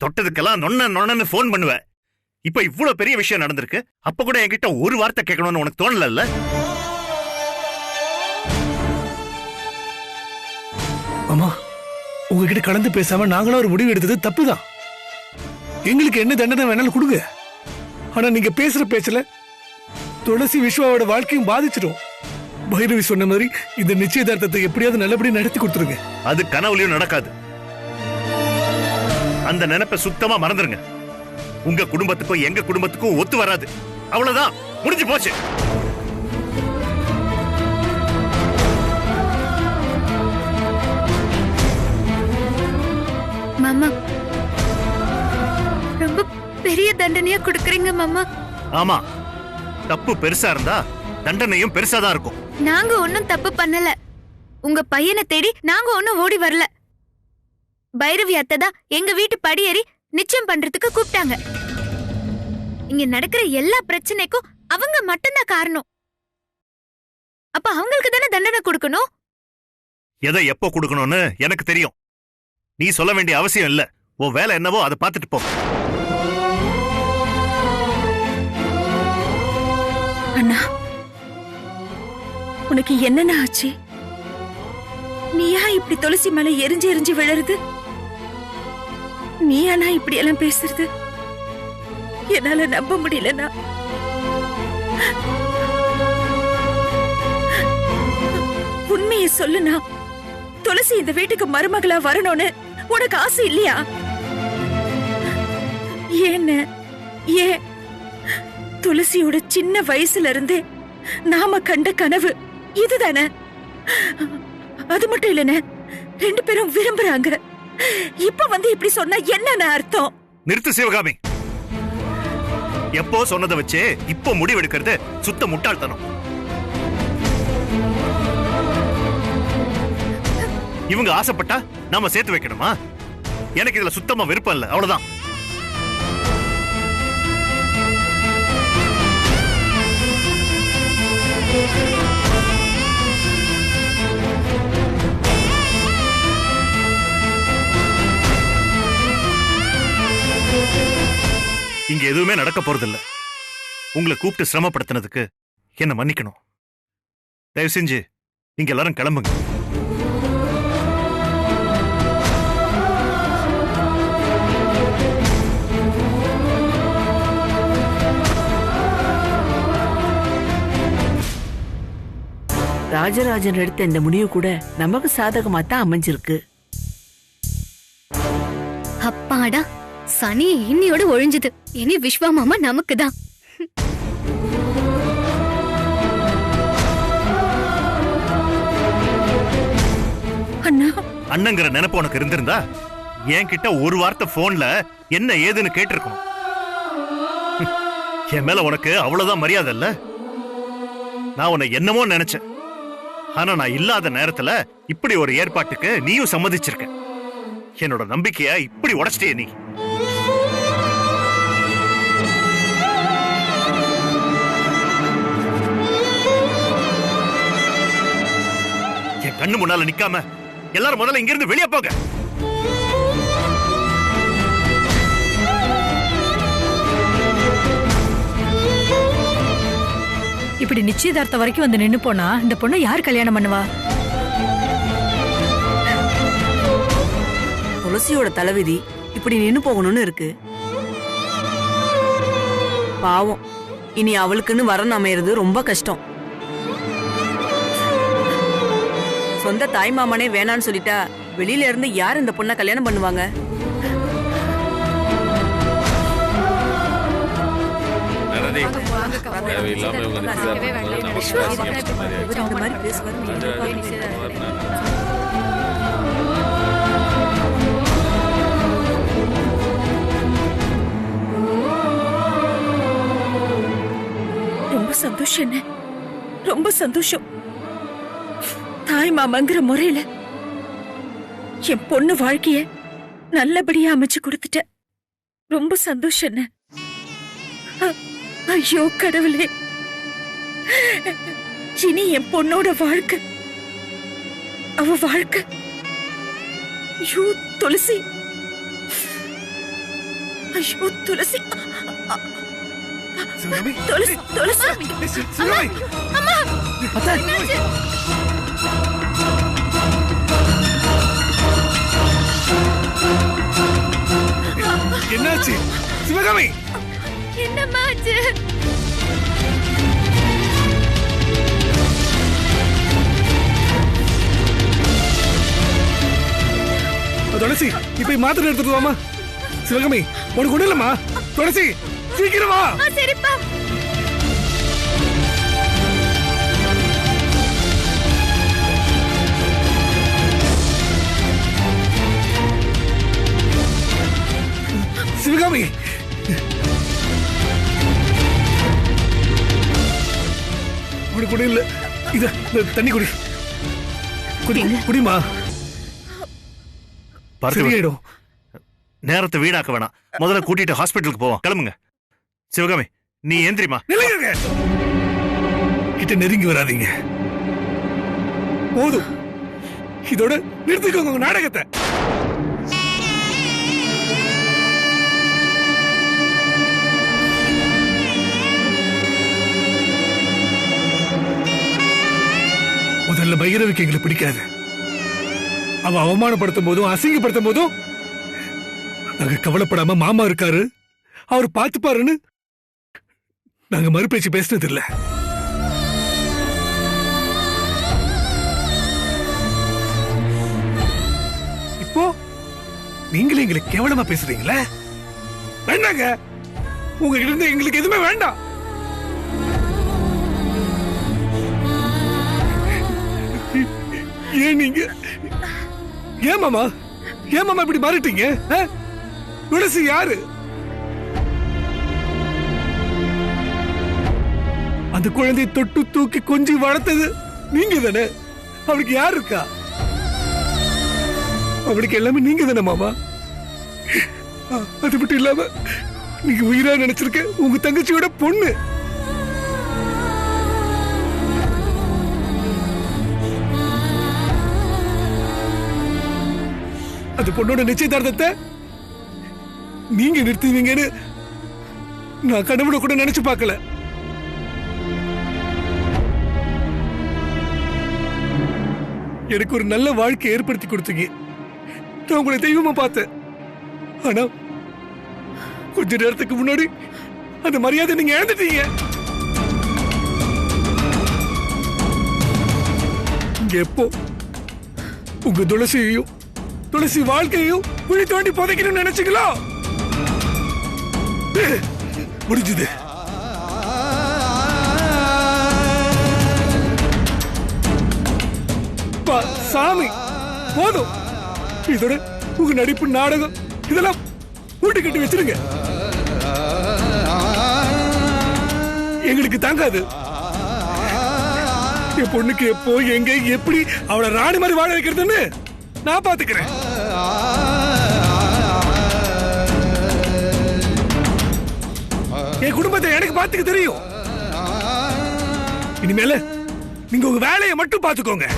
தொட்டதுக்கெல்லாம் நொன்னு phone பண்ணுவ. இப்ப இவ்வளவு பெரிய விஷயம் நடந்திருக்கு, அப்ப கூட என்கிட்ட ஒரு வார்த்தை கேட்கணும்னு உனக்கு தோணல? அம்மா, உங்ககிட்ட கலந்து பேசாம நாங்களும் ஒரு முடிவு எடுத்தது தப்புதான். எங்களுக்கு என்ன தண்டனை வேணாலும் கொடுங்க. ஆனா நீங்க பேசுற பேச்சல துளசி விஸ்வாவோட வாழ்க்கையும் பாதிச்சிடும். பைரவி சொன்ன மாதிரி இந்த நிச்சயதார்த்தத்தை எப்படியாவது நல்லபடியா நடத்தி கொடுத்துருங்க. அது கனவுலயும் நடக்காது. அந்த நினைப்பை சுத்தமா மறந்துருங்க. உங்க குடும்பத்துக்கும் எங்க குடும்பத்துக்கும் ஒத்து வராது. அவ்வளவுதான், முடிஞ்சு போச்சு. மாமா, ரொம்ப பெரிய தண்டனையா கொடுக்கறீங்க மாமா. ஆமா, தப்பு பெருசா இருந்தா தண்டனையும் பெருசாதான் இருக்கும். நாங்க ஒன்னும் தப்பு பண்ணல. உங்க பையனை தேடி நாங்க ஒன்னும் ஓடி வரல. பைரவி அத்தை தான் எங்க வீட்டு படியேறி நிச்சயம் பண்றதுக்கு கூப்பிட்டாங்க. இங்க நடக்கிற எல்லா பிரச்சனைக்கும் அவங்க மட்டும்தான் காரணம். அப்ப அவங்களுக்கு தானே தண்டனை கொடுக்கணும். எதை எப்போ கொடுக்கணும்னு எனக்கு தெரியும். நீ சொல்ல வேண்டிய அவசியம் இல்ல. உன் வேலை என்னவோ அதை பார்த்துட்டு போ. அண்ணா, உனக்கு என்னென்ன ஆச்சு? நீயா இப்படி துளசி மேல எரிஞ்சு எரிஞ்சு விழறது? நீயானா இப்படி எல்லாம் பேசுறது? என்னால நம்ப முடியலண்ணா. உண்மையை சொல்லுனா, துளசி இந்த வீட்டுக்கு மருமகளா வரணும்னு உனக்கு ஆசை இல்லையா? ஏன்னு ஏன் துளசியோட சின்ன வயசுல இருந்தே நாம கண்ட கனவு இதுதானே. அது மட்டும் இல்லைன்னு 2 பேரும் விரும்புறாங்க. இப்ப வந்து இப்படி சொன்னா என்ன அர்த்தம்? நிறுத்து சிவகாமி. எப்போ சொன்னதை வச்சு இப்போ முடிவெடுக்கிறது சுத்த முட்டாள்தனம். இவங்க ஆசைப்பட்டா நாம சேர்த்து வைக்கணுமா? எனக்கு இதுல சுத்தமா விருப்பம் இல்ல, அவ்வளவுதான். இங்க எதுவுமே நடக்க போறதில்ல. உங்களை கூப்பிட்டு சிரமப்படுத்தினதுக்கு என்ன மன்னிக்கணும். தயவு செஞ்சு நீங்க எல்லாரும் கிளம்புங்க. ராஜராஜன் எடுத்த இந்த முடிவு கூட நமக்கு சாதகமா தான் அமைஞ்சிருக்கு. அப்பாடா, சனி இன்னியோட ஒழிஞ்சது. இனி விஸ்வா மாமா நமக்கு தான். அண்ணா, அண்ணங்கிற நினைப்பு உனக்கு இருந்திருந்தா என்கிட்ட ஒரு வார்த்தை போன்ல என்ன ஏதுன்னு கேட்டிருக்கணும். என் மேல உனக்கு அவ்வளவுதான் மரியாதை இல்ல. நான் உன்னை என்னமோ நினைச்சேன். ஆனா நான் இல்லாத நேரத்துல இப்படி ஒரு ஏற்பாட்டுக்கு நீயும் சம்மதிச்சிருக்க. என்னோட நம்பிக்கைய இப்படி உடைச்சிட்டே நீ. என் கண்ணு முன்னால நிக்காம எல்லாரும் முதல்ல இங்கிருந்து வெளியே போங்க. இப்படி நிச்சயதார்த்தம் வரைக்கும் வந்து நின்னு போனா இந்த பொண்ணை யார் கல்யாணம் பண்ணுவா? துளசியோட தலைவிதி இப்படி நின்னு போகணும்னு இருக்கு. பாவம், இனி அவளுக்குன்னு வரன் அமையறது ரொம்ப கஷ்டம். சொந்த தாய் மாமனே வேணான்னு சொல்லிட்டா வெளியில இருந்து யார் இந்த பொண்ணை கல்யாணம் பண்ணுவாங்க? ரொம்ப சந்தோஷம், ரொம்ப சந்தோஷம். தாய் மாமங்கிற முறையில என் பொண்ணு வாழ்க்கைய நல்லபடியா அமைச்சு கொடுத்துட்ட. ரொம்ப சந்தோஷம். ஐயோ கடவுளே, இனி என் பொண்ணோட வாழ்க்கை, அவ வாழ்க்கை. ஐயோ துளசி, ஐயோ துளசி, சிவகாமி துளசி, துளசி. சிவகாமி அத்தை. என்னாச்சு சிவகாமி? என்னம்மா ஆச்சு? துளசி இப்ப மாத்திரை எடுத்துட்டு வாமா. சிவகாமி உனக்கு ஒண்ணு இல்லம்மா. துளசி சீக்கிரம் வா. சரிப்பா. சிவகாமி உனக்கு ஒண்ணு இல்ல. இத தண்ணி குடி. குடிமா. சரியாயிடும். நேரத்தை வீணாக்க வேணாம். முதல்ல கூட்டிட்டு ஹாஸ்பிட்டலுக்கு போவோம். கிளம்புங்க. சிவகாமி நீ ஏந்திரிமா. கிட்ட நெருங்கி வராதீங்க. போதும், இதோட நிறுத்திக்கோங்க உங்க நாடகத்தை. முதல்ல பைரவிக்கு எங்களுக்கு பிடிக்காது. அவ அவமானப்படுத்தும் போதும் அசிங்கப்படுத்தும் போதும் நாங்க கவலைப்படாம மாமா இருக்காரு அவர் பாத்துப்பாருன்னு நாங்க மறுபேச்சு பேசினது இல்ல. இப்போ நீங்களே எங்களை கேவலமா பேசுறீங்களே. வேண்டாங்க, உங்ககிட்ட இருந்து எங்களுக்கு எதுவுமே வேண்டாம். ஏன் நீங்க ஏன் மாமா இப்படி மாறிட்டீங்க? துளசி யாரு? அந்த குழந்தையை தொட்டு தூக்கி கொஞ்சி வளர்த்தது நீங்க தானே. அவளுக்கு யார் இருக்கா? அவளுக்கு எல்லாமே நீங்க தானே மாமா. அது மட்டும் இல்லாம நீங்க உயிரா நினைச்சிருக்க உங்க தங்கச்சியோட பொண்ணு. அது பொண்ணோட நிச்சயதார்த்தத்தை நீங்க நிறுத்துவீங்கன்னு நான் கனவுல கூட நினைச்சு பார்க்கல. எனக்கு ஒரு நல்ல வாழ்க்கை ஏற்படுத்தி கொடுத்தீங்க. நான் உங்களை தெய்வமா பார்த்தேன். ஆனா கொஞ்ச நேரத்துக்கு முன்னாடி அந்த மரியாதை நீங்க இழந்துட்டீங்க. இங்க எப்போ உங்க துளசியையும் துளசி வாழ்க்கையும் குழி தோண்டி புதைக்கணும்னு நினைச்சீங்களோ முடிஞ்சது. சாமி போதும். இதோட உங்க நடிப்பு நாடகம் இதெல்லாம் கூட்டி கட்டி வச்சிருங்க. எங்களுக்கு தாங்காது. என் பொண்ணுக்கு எப்போ எங்க எப்படி அவளை ராணி மாதிரி வாழ வைக்கிறதுன்னு நான் பாத்துக்கிறேன். என் குடும்பத்தை எனக்கு பாத்துக்க தெரியும். இனிமேல நீங்க உங்க வேலையை மட்டும் பாத்துக்கோங்க.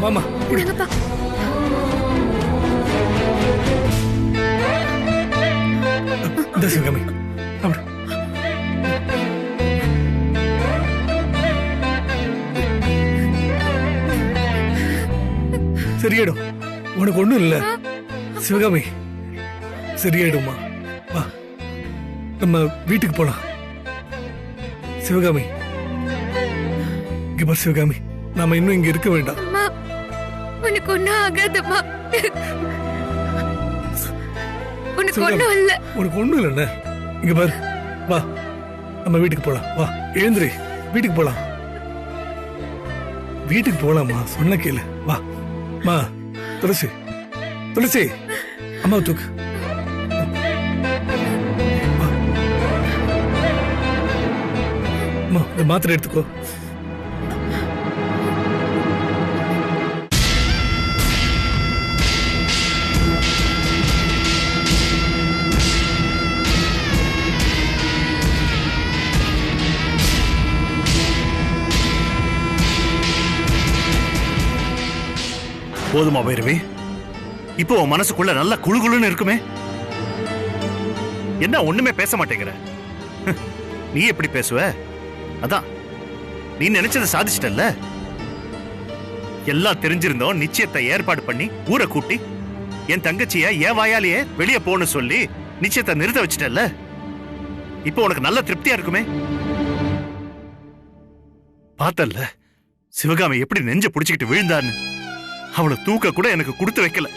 மாமா கொடுங்கப்பா. இந்த சிவகாமி சரியாயிடும். உனக்கு ஒண்ணும் இல்ல சிவகாமி. சரியாயிடுமா. வா நம்ம வீட்டுக்கு போலாம். சிவகாமி இங்க பாரு சிவகாமி, நாம இன்னும் இங்க இருக்க வேண்டாம். அம்மா, உனக்கு ஒண்ணும் ஆகாதம்மா. உனக்கு ஒண்ணும் இல்ல. உனக்கு ஒண்ணும் இல்ல. இங்க பாரு, வா நம்ம வீட்டுக்கு போலாம். வா எழுந்திரி, வீட்டுக்கு போலாம். வீட்டுக்கு போலாமா? சொன்ன கேளு. வா மா. துளசி, துளசி, அம்மா தூக்கு. அம்மா, இந்த மாத்திரை எடுத்துக்கோ. போதுமா பைரவி? இப்போ உன் மனசுக்குள்ள நல்ல குளுகுளுன்னு இருக்குமே. என்ன ஒண்ணுமே பேச மாட்டேங்கிற? நீ எப்படி பேசுவ? அதான் நீ நினைச்சதை சாதிச்சிட்டல்ல. எல்லாம் தெரிஞ்சிருந்தோம் நிச்சயத்தை ஏற்பாடு பண்ணி ஊரை கூட்டி என் தங்கச்சிய என் வாயாலேயே வெளியே போன்னு சொல்லி நிச்சயத்தை நிறுத்த வச்சிட்டல்ல. இப்போ உனக்கு நல்ல திருப்தியா இருக்குமே. பார்த்தல்ல சிவகாமி எப்படி நெஞ்ச புடிச்சுக்கிட்டு விழுந்தான்னு. அவளை தூக்க கூட எனக்கு கொடுத்து வைக்கல.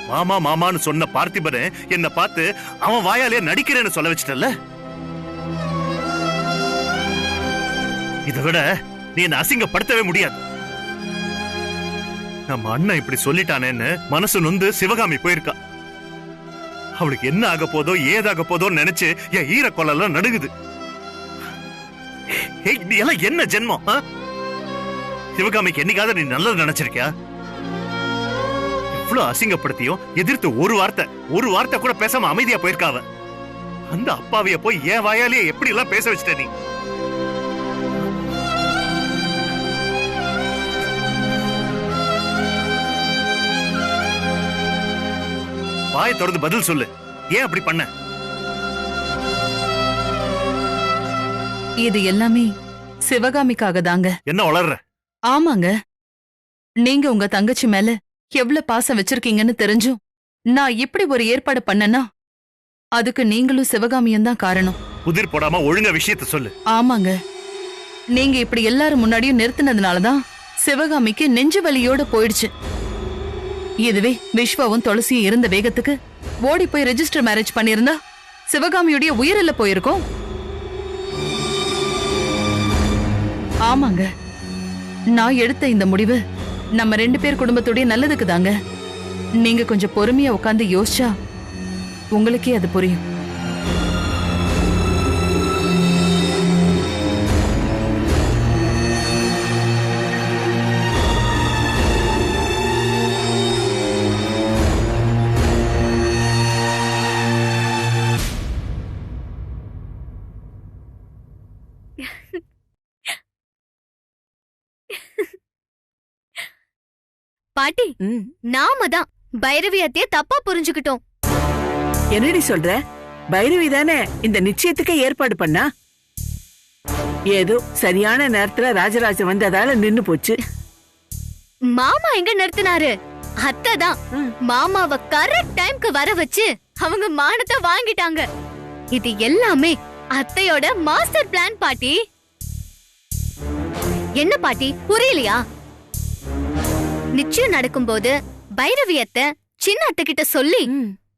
மாமா மாமான்னு சொன்ன பார்த்திபனை என்ன பார்த்து அவன் வாயாலே நடிக்கிறேன்னு சொல்ல வச்சிட்டல்ல. இதை விட நீ என்ன அசிங்கப்படுத்தவே முடியாது. நம்ம அண்ணன் இப்படி சொல்லிட்டானேன்னு மனசு நொந்து சிவகாமி போயிருக்கா. அவளுக்கு என்ன ஆக போதோ ஏதாக போதோ நினைச்சு என் ஈர கொல்லாம் நடுங்குது. நீ எல்லாம் என்ன ஜென்மம்? சிவகாமிக்கு என்னைக்காவது நீ நல்லது நினைச்சிருக்கியா? இவ்வளவு அசிங்கப்படுத்தியும் எதிர்த்து ஒரு வார்த்தை கூட பேசாம அமைதியா போயிருக்காவ. அந்த அப்பாவிய போய் என் வாயாலேயே எப்படி எல்லாம் பேச வச்சிட்ட நீ. வாயை திறந்து பதில் சொல்லு. ஏன் அப்படி பண்ண? இது எல்லாமே சிவகாமிக்காக தாங்க. என்ன வளர்ற? ஆமாங்க, நீங்க உங்க தங்கச்சி மேல எவ்வளவு பாசம் வச்சிருக்கீங்கன்னு தெரிஞ்சும் நான் இப்படி ஒரு ஏற்பாடு பண்ணனா அதுக்கு நீங்களும் சிவகாமியும் தான் காரணம். புதிர் போடாம ஒழுங்கா விஷயத்த சொல்லு. ஆமாங்க, நீங்க இப்படி எல்லாரும் முன்னாடியும் நிறுத்தினதுனாலதான் சிவகாமிக்கு நெஞ்சு வலியோட போயிடுச்சு. இதுவே விஸ்வாவும் துளசியும் இருந்த வேகத்துக்கு ஓடி போய் ரெஜிஸ்டர் மேரேஜ் பண்ணிருந்தா சிவகாமியுடைய உயிரில்ல போயிருக்கோம். ஆமாங்க, நான் எடுத்த இந்த முடிவு நம்ம 2 பேர் குடும்பத்துடைய நல்லதுக்கு தாங்க. நீங்க கொஞ்சம் பொறுமையா உட்கார்ந்து யோசிச்சா உங்களுக்கே அது புரியும். பாட்டி, நாம தான் பைரவி அத்தைய தப்பா புரிஞ்சுக்கிட்டோம். என்னடி சொல்ற? பைரவி தானே இந்த நிச்சயத்துக்கு ஏற்பாடு பண்ணா. ஏதோ சரியான நேரத்துல ராஜராஜன் வந்ததால நின்னு போச்சு. மாமா எங்க நிறுத்தினாரு? அத்தை தான் மாமாவை கரெக்ட் டைம்க்கு வர வச்சு அவங்க மானத்தை வாங்கிட்டாங்க. இது எல்லாமே அத்தையோட மாஸ்டர் பிளான் பாட்டி. என்ன பாட்டி புரியலையா? நிச்சயம் நடக்கும்போது பைரவி அத்தை சின்ன அத்தை கிட்ட சொல்லி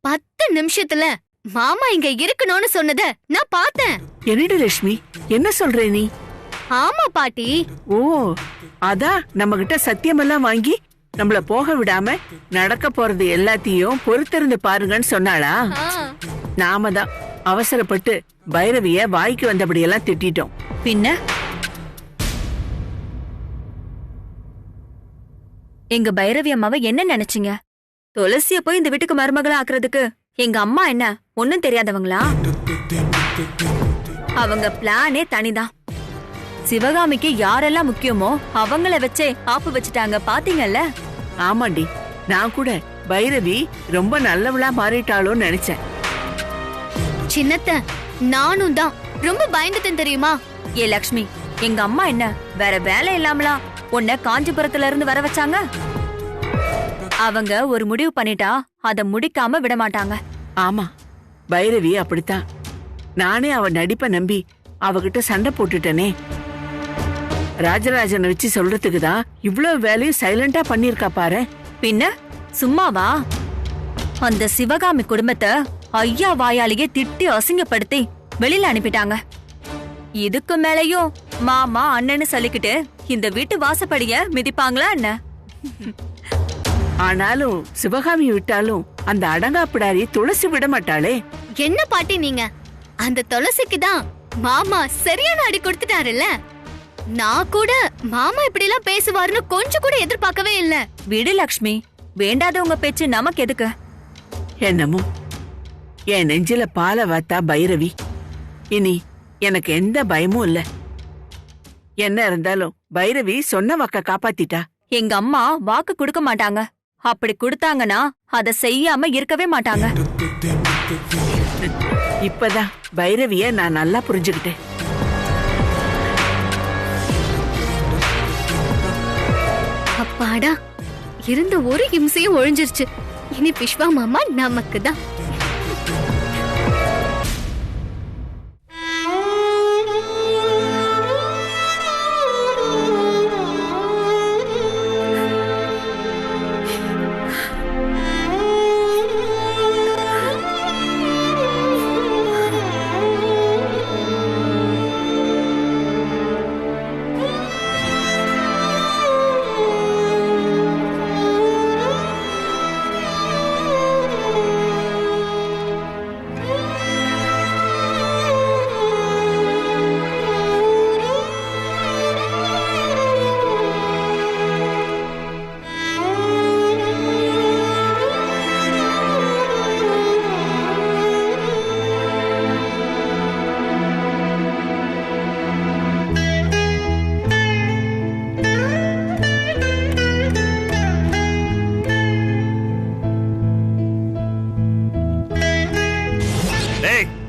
10 நிமிஷத்துல மாமா இங்க இருக்கணும்னு சொன்னத நான் பார்த்தேன். என்னடி லட்சுமி, என்ன சொல்ற நீ? ஆமா பாட்டி. ஓ, அதான் நம்ம கிட்ட சத்தியமெல்லாம் வாங்கி நம்மள போக விடாம நடக்க போறது எல்லாத்தையும் பொறுத்திருந்து பாருங்கன்னு சொன்னாளா? நாம தான் அவசரப்பட்டு பைரவிய வாய்க்கு வந்தபடியெல்லாம் திட்டிட்டோம். பின்ன எங்க பைரவி அம்மாவை என்ன நினைச்சீங்க? துளசிய போய் இந்த வீட்டுக்கு மருமகளா ஆக்குறதுக்கு எங்க அம்மா என்ன ஒன்னும் தெரியாதவங்களா? அவங்க பிளானே தனிதான். சிவகாமிக்கு யாரெல்லாம் முக்கியமோ அவங்கள வச்சே ஆப்பு வச்சுட்டாங்க, பாத்தீங்கல்ல? ஆமாண்டி, நான் கூட பைரவி ரொம்ப நல்லவளா மாறிட்டாளோன்னு நினைச்சேன். சின்னத்த நானும் தான் ரொம்ப பயந்துட்டேன் தெரியுமா? ஏ லக்ஷ்மி, எங்க அம்மா என்ன வேற வேலை இல்லாமலா உன்னை காஞ்சிபுரத்துல இருந்து வர வச்சாங்க? அவங்க ஒரு முடிவு பண்ணிட்டா அத முடிக்காம விட மாட்டாங்க. ஆமா, பைரவி அப்படித்தான். நானே அவ நடிப்ப நம்பி அவகிட்ட சண்டை போட்டுட்டனே. ராஜராஜனை வச்சு சொல்றதுக்கு தான் இவ்வளவு வேலையும் சைலண்டா பண்ணிருக்கா பாரு. பின்ன சும்மாவா? அந்த சிவகாமி குடும்பத்தை ஐயா வாயாலேயே திட்டி அசிங்கப்படுத்தி வெளியில அனுப்பிட்டாங்க. இதுக்கு மேலயும் மாமா அண்ணன்னு சொல்லிக்கிட்டு இந்த வீட்டு வாசப்படிய மிதிப்பாங்களா என்ன? ஆனாலும் சிவகாமி விட்டாலும் அந்த அடங்காப்பிடாரி துளசி விட மாட்டாளே. என்ன பாட்டி நீங்க? அந்த துளசிக்கு தான் மாமா சரியான அடி கொடுத்துட்டாருல்ல. நான் கூட மாமா இப்படி எல்லாம் பேசுவாருன்னு கொஞ்சம் கூட எதிர்பார்க்கவே இல்ல. விடு லக்ஷ்மி, வேண்டாதவங்க பேச்சு நமக்கு எதுக்கு? என்னமோ என் நெஞ்சில பாலை வாத்தா பைரவி. இனி எனக்கு எந்த பயமும் இல்ல. என்ன இருந்தாலும் பைரவி சொன்ன வாக்க காப்பாத்திட்டா. எங்க அம்மா வாக்கு கொடுக்க மாட்டாங்க. அப்படி கொடுத்தாங்கன்னா அத செய்யாம இருக்கவே மாட்டாங்க. இப்பதான் பைரவிய நான் நல்லா புரிஞ்சுக்கிட்டேன். அப்பாடா, இருந்த ஒரு இம்சையும் ஒழிஞ்சிருச்சு. இனி விஸ்வா மாமா நமக்கு தான்.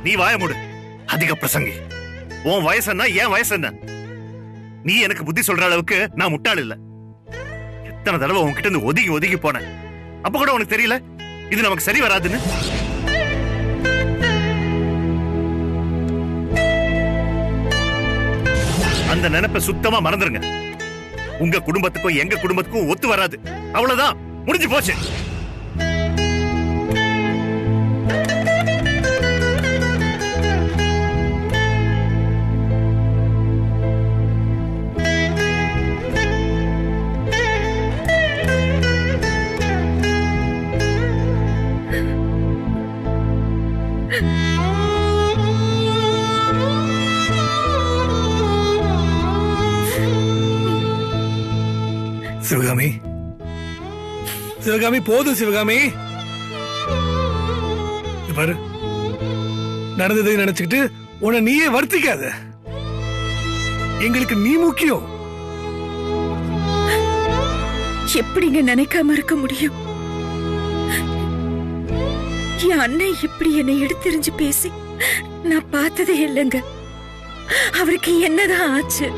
நீ வாய மூடு, அதிக பிரசங்கி. உன் வயசு என்ன, என் வயசு என்ன? நீ எனக்கு புத்தி சொல்ற அளவுக்கு நான் முட்டாள் இல்ல. எத்தனை தடவை உன்கிட்ட இருந்து ஒதுங்கி ஒதுங்கி போனேன். அப்ப கூட உனக்கு தெரியல இது நமக்கு சரி வராதுன்னு. அந்த நினைப்ப சுத்தமா மறந்துருங்க. உங்க குடும்பத்துக்கும் எங்க குடும்பத்துக்கும் ஒத்து வராது. அவ்வளவுதான், முடிஞ்சு போச்சு. சிவகாமி, சிவகாமி, போதும் சிவகாமி. பாரு, நடந்ததை நினைச்சுக்கிட்டு உன்னை நீயே வருத்திக்காத. எங்களுக்கு நீ முக்கியம். எப்படிங்க நினைக்காம இருக்க முடியும்? என் அண்ணன் இப்படி என்னை எடுத்தெறிஞ்சு பேசி நான் பார்த்ததே இல்லைங்க. அவருக்கு என்னதான் ஆச்சு?